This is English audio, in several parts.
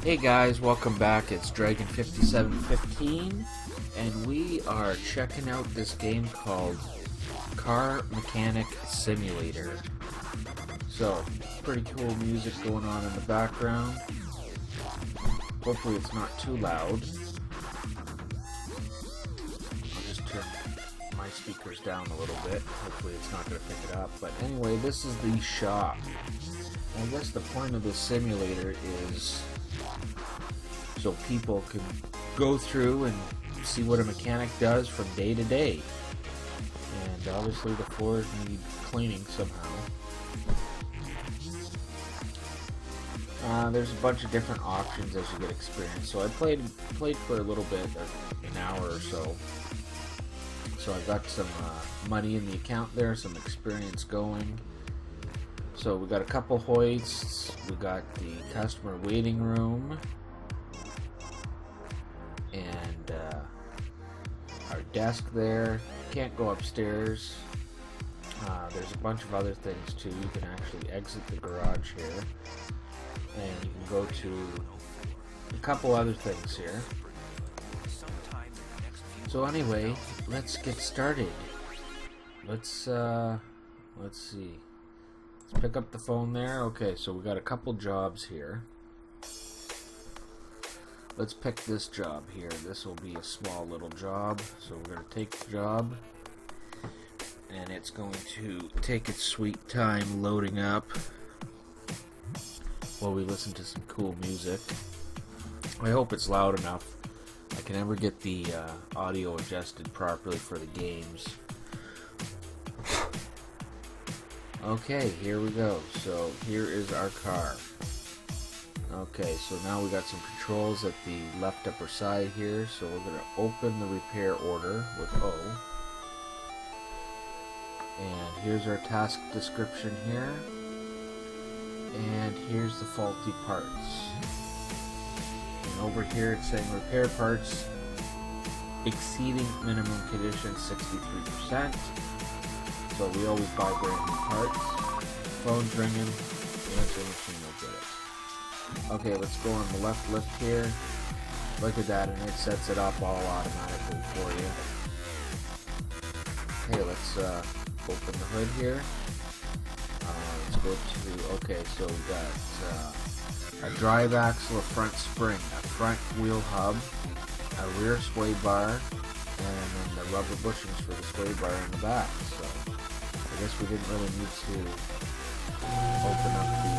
Hey guys, welcome back. It's Dragon5715, and we are checking out this game called Car Mechanic Simulator. So, pretty cool music going on in the background. Hopefully it's not too loud. I'll just turn my speakers down a little bit. Hopefully it's not going to pick it up. But anyway, this is the shop. I guess the point of the simulator is so people can go through and see what a mechanic does from day to day. And obviously the floors need cleaning somehow. There's a bunch of different options as you get experience. So I played for a little bit, an hour or so. So I've got some money in the account there, some experience going. So we got a couple hoists, we got the customer waiting room, and our desk there. Can't go upstairs. There's a bunch of other things too. You can actually exit the garage here, and you can go to a couple other things here. So anyway, let's get started. Let's see. Let's pick up the phone there. Okay, so we got a couple jobs here. Let's pick this job here. This will be a small little job. So we're going to take the job, and it's going to take its sweet time loading up while we listen to some cool music. I hope it's loud enough. I can never get the audio adjusted properly for the games. Okay, here we go. So here is our car. Okay, so now we got some controls at the left upper side here. So we're going to open the repair order with O. And here's our task description here. And here's the faulty parts. And over here it's saying repair parts exceeding minimum condition 63%. So we always buy brand new parts. Phone's ringing. Answer machine will get it. Okay, let's go on the left lift here. Look at that, and it sets it up all automatically for you. Okay, let's open the hood here. Let's go to, okay, so we got a drive axle, a front spring, a front wheel hub, a rear sway bar, and then the rubber bushings for the sway bar in the back. So I guess we didn't really need to open up the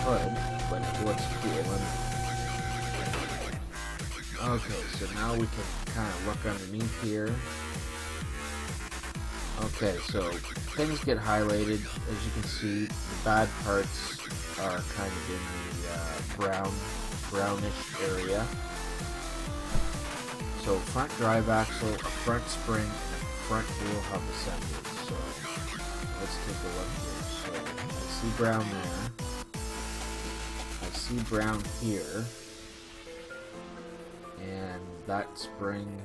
hood, but let's see it. Okay, so now we can kind of look underneath here. Okay, so things get highlighted. As you can see, the bad parts are kind of in the brownish area. So front drive axle, a front spring, and a front wheel hub assembly. So let's take a look here. So I see brown there. I see brown here. And that spring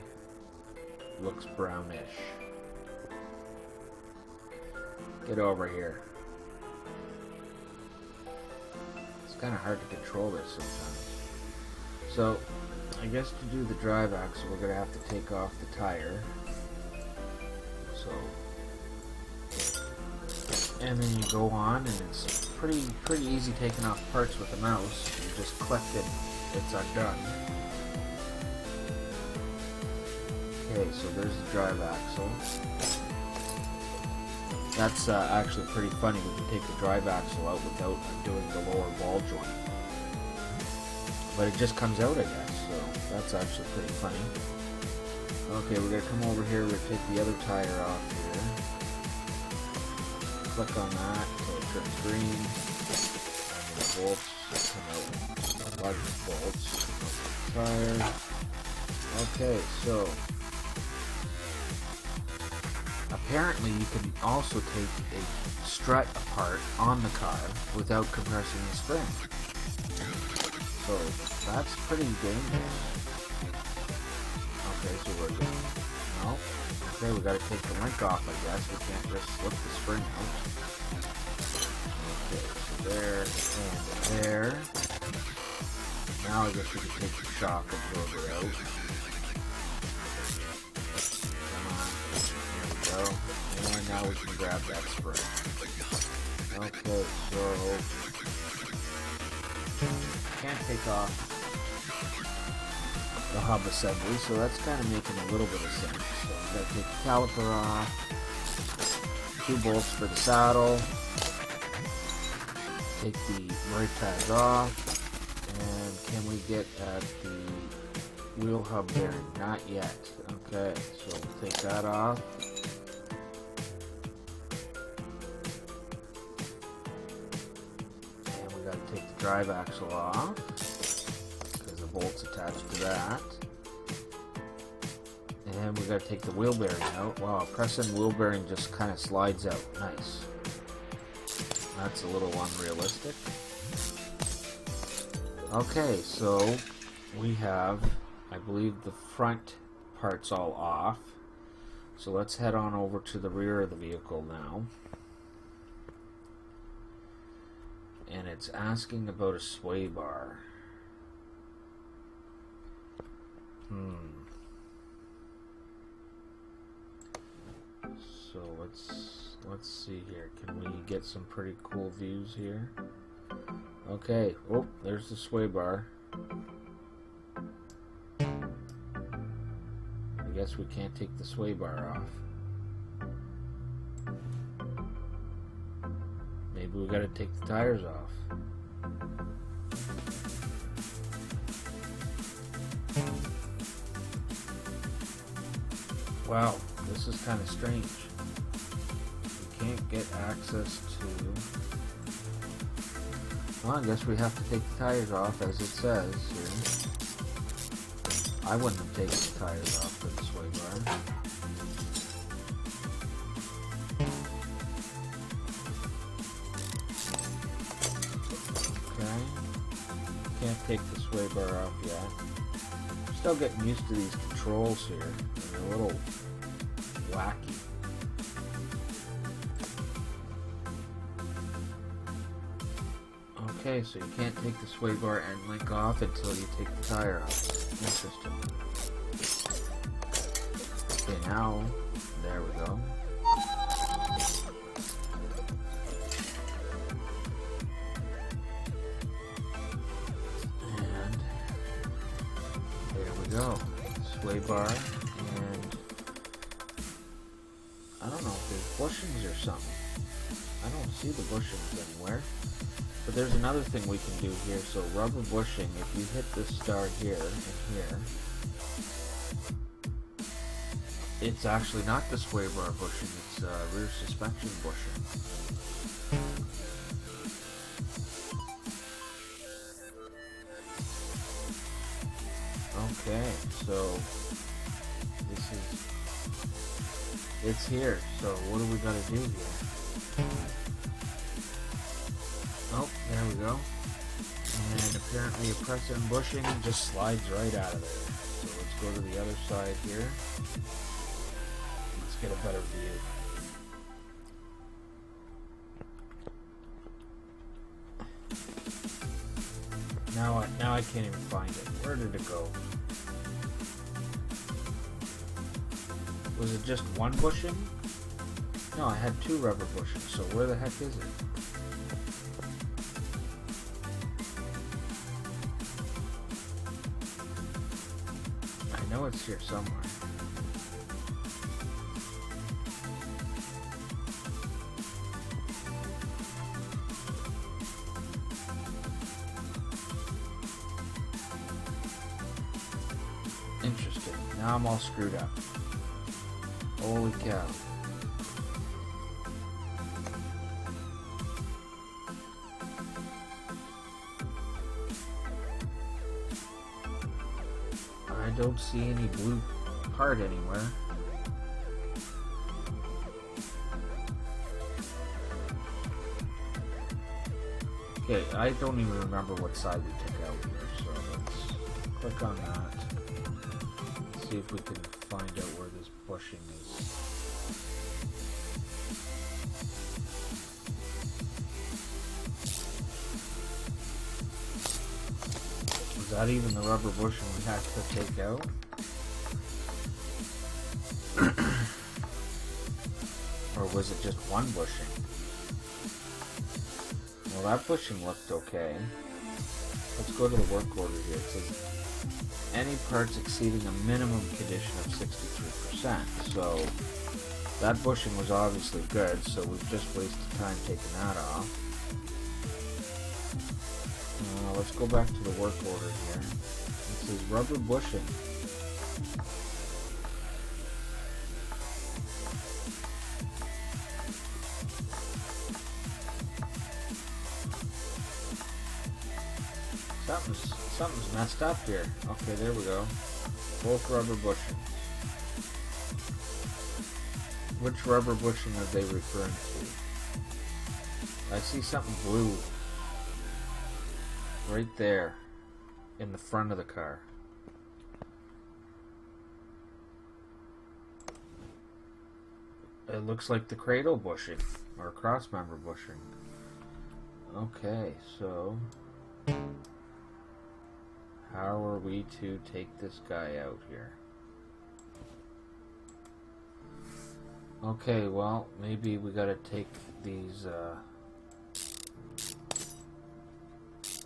looks brownish. Get over here. It's kind of hard to control this sometimes. So, I guess to do the drive axle, we're going to have to take off the tire. So, and then you go on, and it's pretty easy taking off parts with the mouse. You just click it, it's undone. Okay, so there's the drive axle. That's actually pretty funny. We can take the drive axle out without undoing the lower ball joint. But it just comes out, I guess, so that's actually pretty funny. Okay, we're going to come over here, we're going to take the other tire off here. Click on that until it turns green. And the bolts just come out, large bolts. Tire. Okay, so apparently you can also take a strut apart on the car without compressing the spring. So that's pretty dangerous. Okay, so we're good. No. Okay, we gotta take the link off, I guess. We can't just slip the spring out. Okay, so there and there. now I guess we can take the shock absorber out. There we go. And now we can grab that spring. Okay, so can't take off the hub assembly, so that's kind of making a little bit of sense. So we gotta take the caliper off, 2 bolts for the saddle, take the brake pads off, and can we get at the wheel hub bearing? Not yet. Okay, so we'll take that off. And we gotta take the drive axle off, because the bolt's attached to that. And we gotta take the wheel bearing out. Wow, pressing wheel bearing just kind of slides out. Nice. That's a little unrealistic. Okay, so we have, I believe, the front parts all off. So let's head on over to the rear of the vehicle now. And it's asking about a sway bar. So let's see here. Can we get some pretty cool views here? Okay. Oh, there's the sway bar. I guess we can't take the sway bar off. Maybe we gotta take the tires off. Wow, this is kind of strange. We can't get access to... Well, I guess we have to take the tires off, as it says here. I wouldn't have taken the tires off for the sway bar. Okay. Can't take the sway bar off yet. Still getting used to these controls here. They're a little wacky. Okay, so you can't take the sway bar and link off until you take the tire off. Interesting. Okay, now, there we go. And there we go. Sway bar, and I don't know if there's bushings or something. I don't see the bushings anywhere. But there's another thing we can do here. So rubber bushing, if you hit this star here and here, it's actually not the sway bar bushing, it's rear suspension bushing. Okay, so it's here. So what do we gotta do here? Oh, there we go. And apparently a press and bushing just slides right out of there. So let's go to the other side here. Let's get a better view. Now I can't even find it. Where did it go? Was it just one bushing? No, I had 2 rubber bushings, so where the heck is it? I know it's here somewhere. Interesting. Now I'm all screwed up. Holy cow. I don't see any blue part anywhere. Okay, I don't even remember what side we took out here, so let's click on that. See if we can find out where this bushing is. Was that even the rubber bushing we had to take out? Or was it just one bushing? Well, that bushing looked okay. Let's go to the work order here. It says any parts exceeding a minimum condition of 63%. So that bushing was obviously good, so we've just wasted time taking that off. Let's go back to the work order here. It says rubber bushing. Something's messed up here. Okay, there we go. Both rubber bushings. Which rubber bushing are they referring to? I see something blue right there in the front of the car. It looks like the cradle bushing or cross member bushing. Okay, so how are we to take this guy out here? Okay, well, maybe we gotta take these,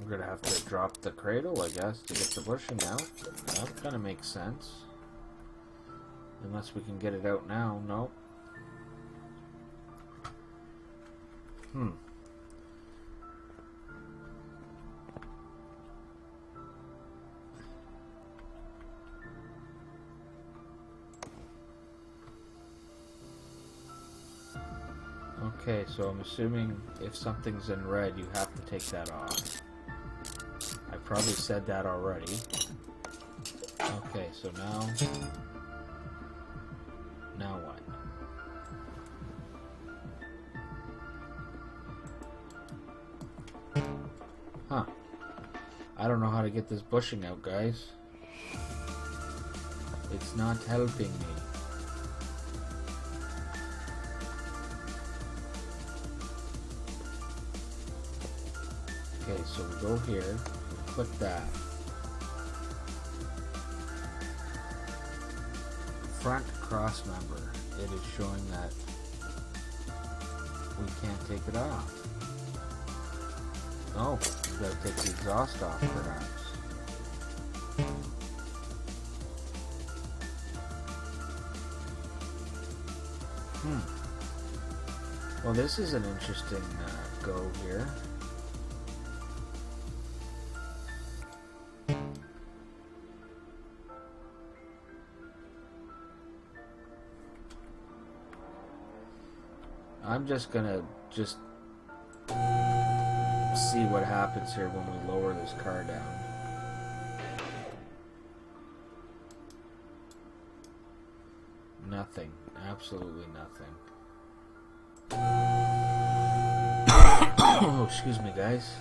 we're gonna have to drop the cradle, I guess, to get the bushing out. That kinda makes sense. Unless we can get it out now. Nope. Okay, so I'm assuming if something's in red, you have to take that off. I probably said that already. Okay, so now what? Huh. I don't know how to get this bushing out, guys. It's not helping me. Okay, so we go here, and click that. Front cross member. It is showing that we can't take it off. Oh, we gotta take the exhaust off, perhaps. Well, this is an interesting go here. I'm just gonna see what happens here when we lower this car down. Nothing. Absolutely nothing. Oh, excuse me, guys.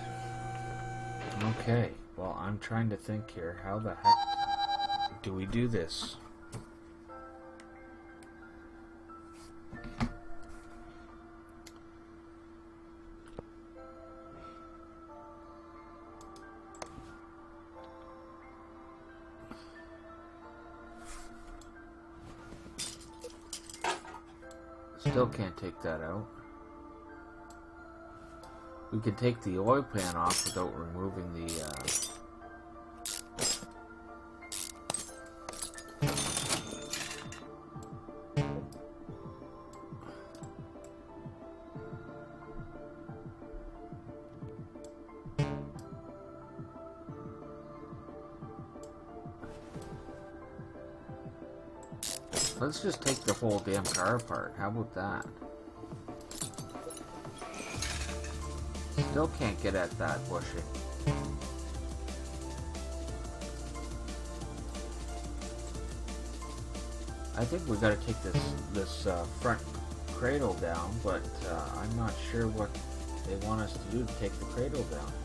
Okay. Well, I'm trying to think here. How the heck do we do this? Still can't take that out. We can take the oil pan off without removing the Let's just take the whole damn car apart. How about that? Still can't get at that bushing. I think we gotta take this front cradle down, but I'm not sure what they want us to do to take the cradle down here.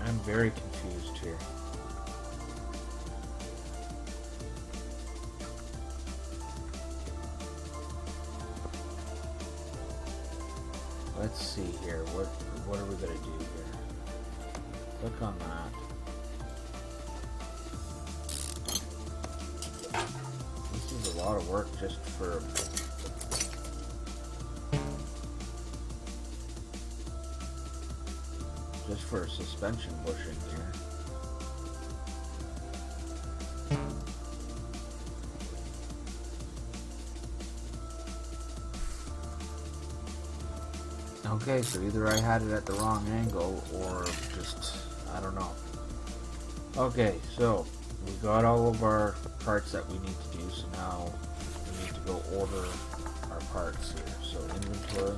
I'm very confused here. let's see here. What are we gonna do here? Click on that. This is a lot of work just for suspension bushing here. Okay, so either I had it at the wrong angle or just, I don't know. Okay, so we got all of our parts that we need to do, so now we need to go order our parts here. So inventory.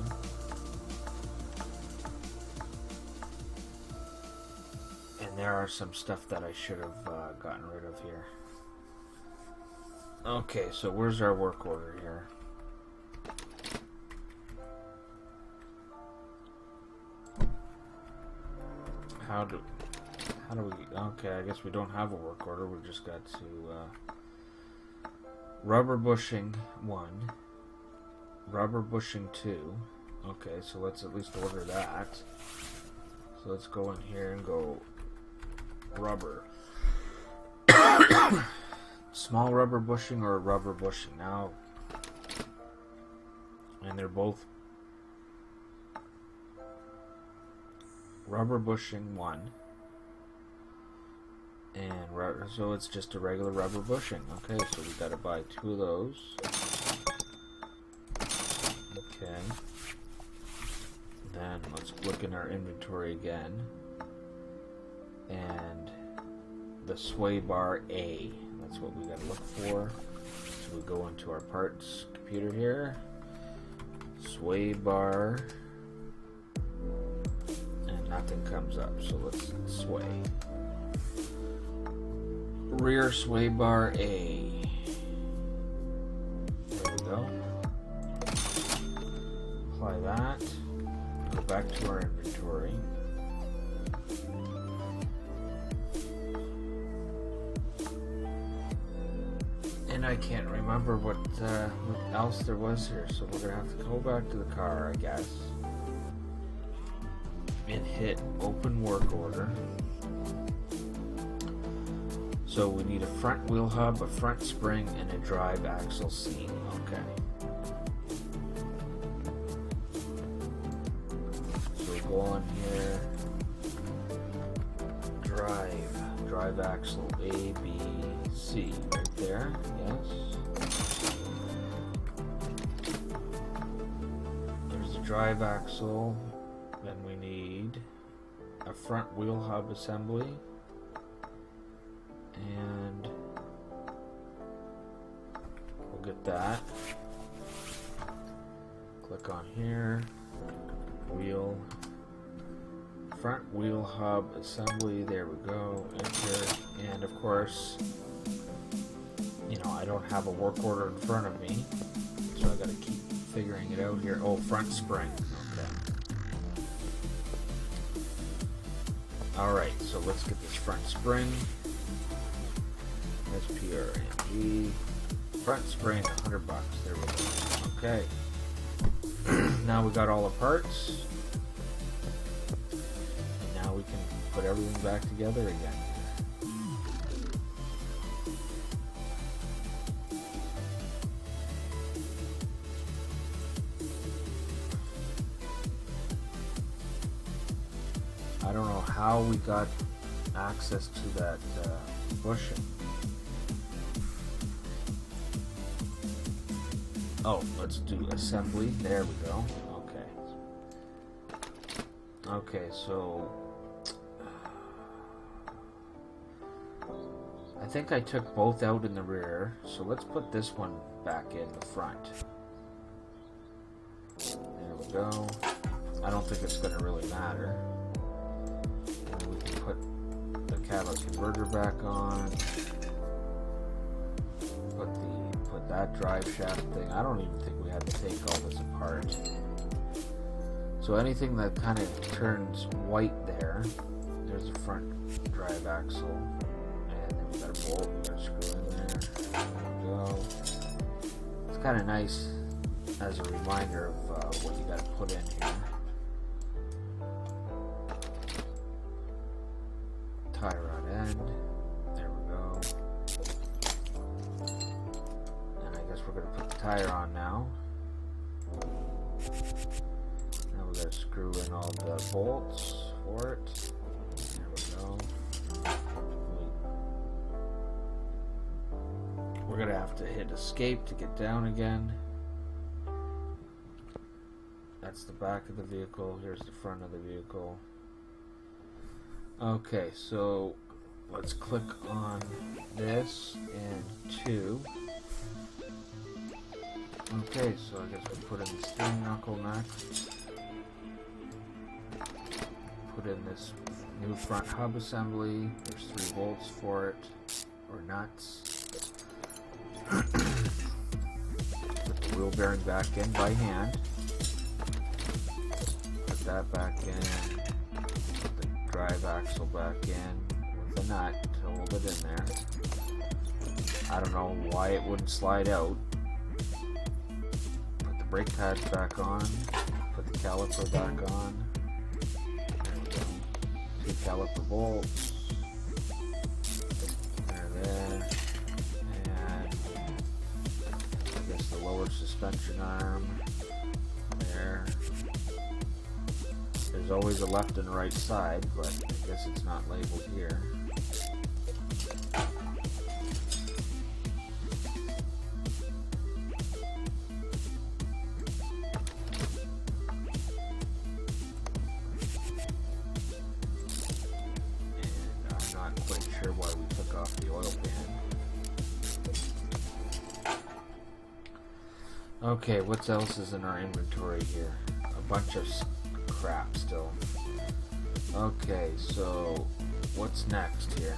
And there are some stuff that I should have gotten rid of here. Okay, so where's our work order here? How do we, okay, I guess we don't have a work order, we just got to, rubber bushing 1, rubber bushing 2, okay, so let's at least order that. So let's go in here and go rubber. Small rubber bushing or rubber bushing now, and they're both rubber bushing 1, and so it's just a regular rubber bushing. Okay, so we gotta buy 2 of those. Okay, then let's look in our inventory again, and the sway bar A, that's what we gotta look for. So we go into our parts computer here, sway bar, nothing comes up, so let's sway. Rear sway bar A. There we go. Apply that. Go back to our inventory. And I can't remember what else there was here, so we're gonna have to go back to the car, I guess, and hit open work order. So we need a front wheel hub, a front spring, and a drive axle seat. Okay. So we go on here, drive axle A, B, C, right there, yes. There's the drive axle. Then we need a front wheel hub assembly, and we'll get that. Click on here, front wheel hub assembly, there we go, enter, and of course, you know, I don't have a work order in front of me, so I gotta keep figuring it out here. Oh, front spring, okay. Alright, so let's get this front spring. SPRNG. Front spring, $100. There we go. Okay. Now we got all the parts. And now we can put everything back together again. I don't know how we got access to that bushing. Oh, let's do assembly. There we go. Okay. Okay, so I think I took both out in the rear, so let's put this one back in the front. There we go. I don't think it's going to really matter. And we can put the catalytic converter back on. Put that drive shaft thing. I don't even think we had to take all this apart. So anything that kind of turns white there, there's the front drive axle. And then we got a bolt, we got a screw in there. There we go. It's kind of nice as a reminder of what you got to put in here. tie rod end. There we go. And I guess we're going to put the tire on now. Now we got to screw in all the bolts for it. There we go. We're going to have to hit escape to get down again. That's the back of the vehicle. Here's the front of the vehicle. Okay, so let's click on this and 2. Okay, so I guess we put in the steering knuckle next. Put in this new front hub assembly. There's 3 bolts for it, or nuts. Put the wheel bearing back in by hand. Put that back in. Put the drive axle back in with a nut to hold it in there. I don't know why it wouldn't slide out. Put the brake pads back on. Put the caliper back on. There we go. 2 caliper bolts. There. The lower suspension arm there. There's always a left and right side, but I guess it's not labeled here. And I'm not quite sure why we took off the oil pan. Okay, what else is in our inventory here? A bunch of crap still. Okay, so what's next here?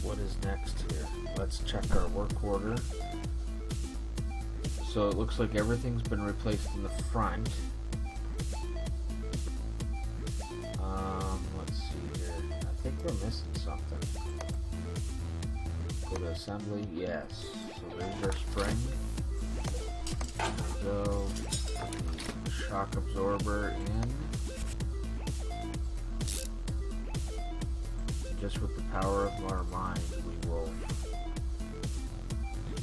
What is next here? Let's check our work order. So it looks like everything's been replaced in the front. Let's see here. I think we're missing something. Go to assembly, yes. So there's our spring. There we go. The shock absorber in. Just with the power of our mind, we will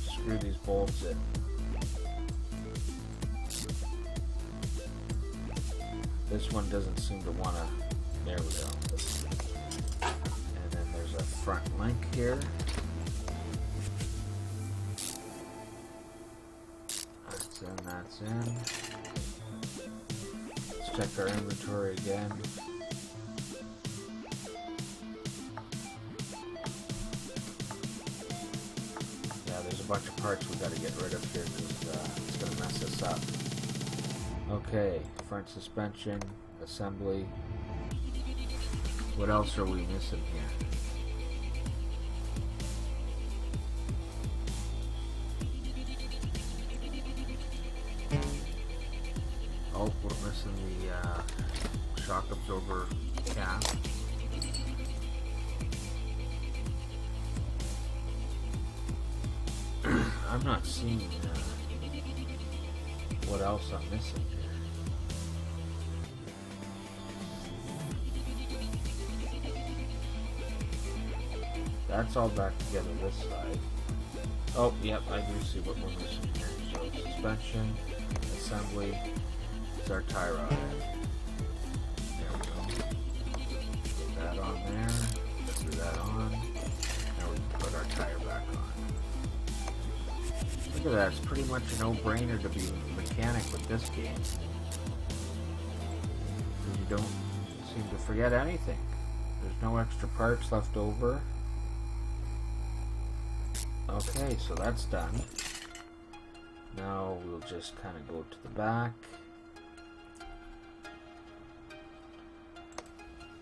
screw these bolts in. This one doesn't seem to want to. There we go. And then there's a front link here. That's in. Let's check our inventory again. Yeah, there's a bunch of parts we got to get rid of here because it's going to mess us up. Okay, front suspension, assembly. What else are we missing here? Oh, we're missing the shock absorber cap. I'm not seeing what else I'm missing here. That's all back together this side. Oh, yep, I do see what we're missing here. So suspension, assembly. Is our tie rod. There we go. Put that on there. Screw that on. Now we can put our tire back on. Look at that. It's pretty much a no-brainer to be a mechanic with this game. You don't seem to forget anything. There's no extra parts left over. Okay, so that's done. Now we'll just kind of go to the back.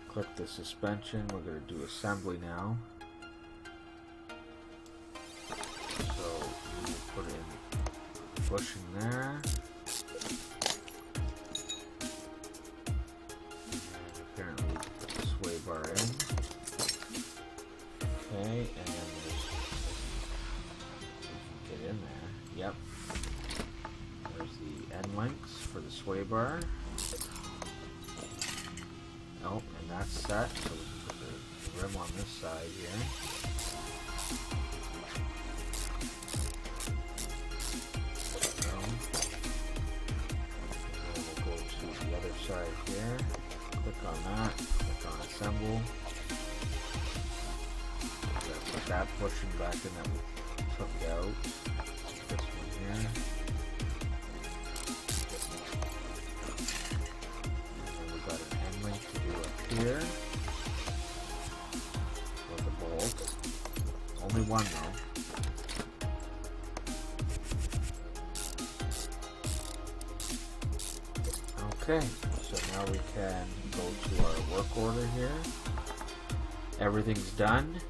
Click the suspension. We're going to do assembly now. So we'll put in bushing there. And apparently put the sway bar in. Okay, and then there's, we can get in there. Yep. There's the end links for the sway bar. that's set, so we can put the rim on this side here. And we'll go to the other side here. Click on that. Click on assemble. Put that bushing back in that we took out. This one here. And then we've got an end link to do up here. For the bolt. Only one though. Okay, so now we can go to our work order here. Everything's done.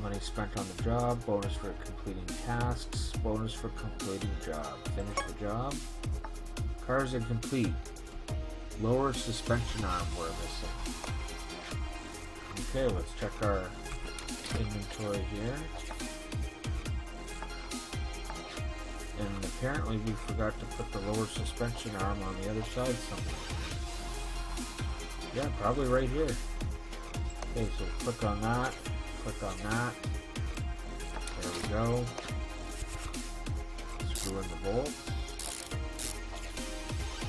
Money spent on the job, bonus for completing tasks, bonus for completing job. Finish the job. Car's incomplete. Lower suspension arm we're missing. Okay, let's check our inventory here. And apparently we forgot to put the lower suspension arm on the other side somewhere. Yeah, probably right here. Okay, so click on that. Click on that. There we go. Screw in the bolts.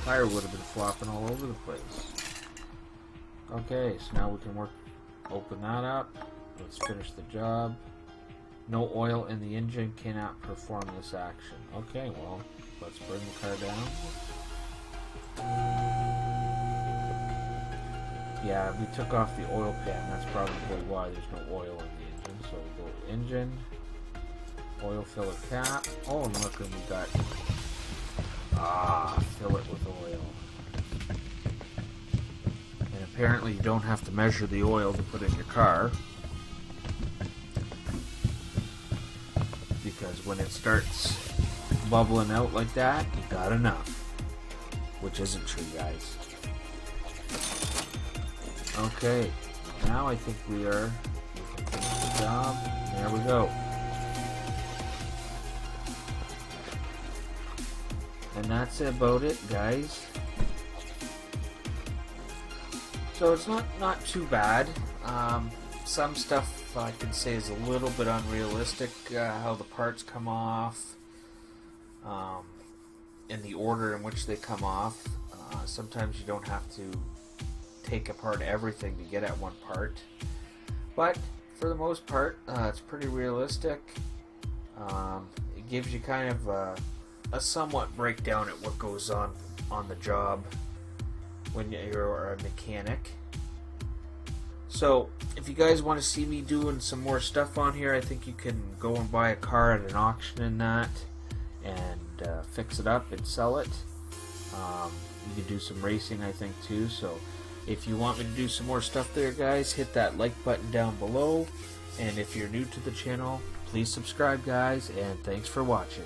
Tire would have been flopping all over the place. Okay, so now we can open that up. Let's finish the job. No oil in the engine, cannot perform this action. Okay, well, let's bring the car down. Yeah, we took off the oil pan. That's probably why there's no oil in the engine. So we'll go engine, oil filler cap. Oh, and look, and we got fill it with oil. And apparently you don't have to measure the oil to put in your car, because when it starts bubbling out like that, you got enough. Which isn't true, guys. Okay, now I think we can finish the job. There we go. And that's about it, guys. So it's not too bad. Some stuff I can say is a little bit unrealistic, how the parts come off, in the order in which they come off. Sometimes you don't have to take apart everything to get at one part, but for the most part it's pretty realistic. It gives you kind of a somewhat breakdown at what goes on the job when you're a mechanic. So if you guys want to see me doing some more stuff on here, I think you can go and buy a car at an auction and that, and fix it up and sell it. You can do some racing, I think, too. So if you want me to do some more stuff there, guys, hit that like button down below. And if you're new to the channel, please subscribe, guys, and thanks for watching.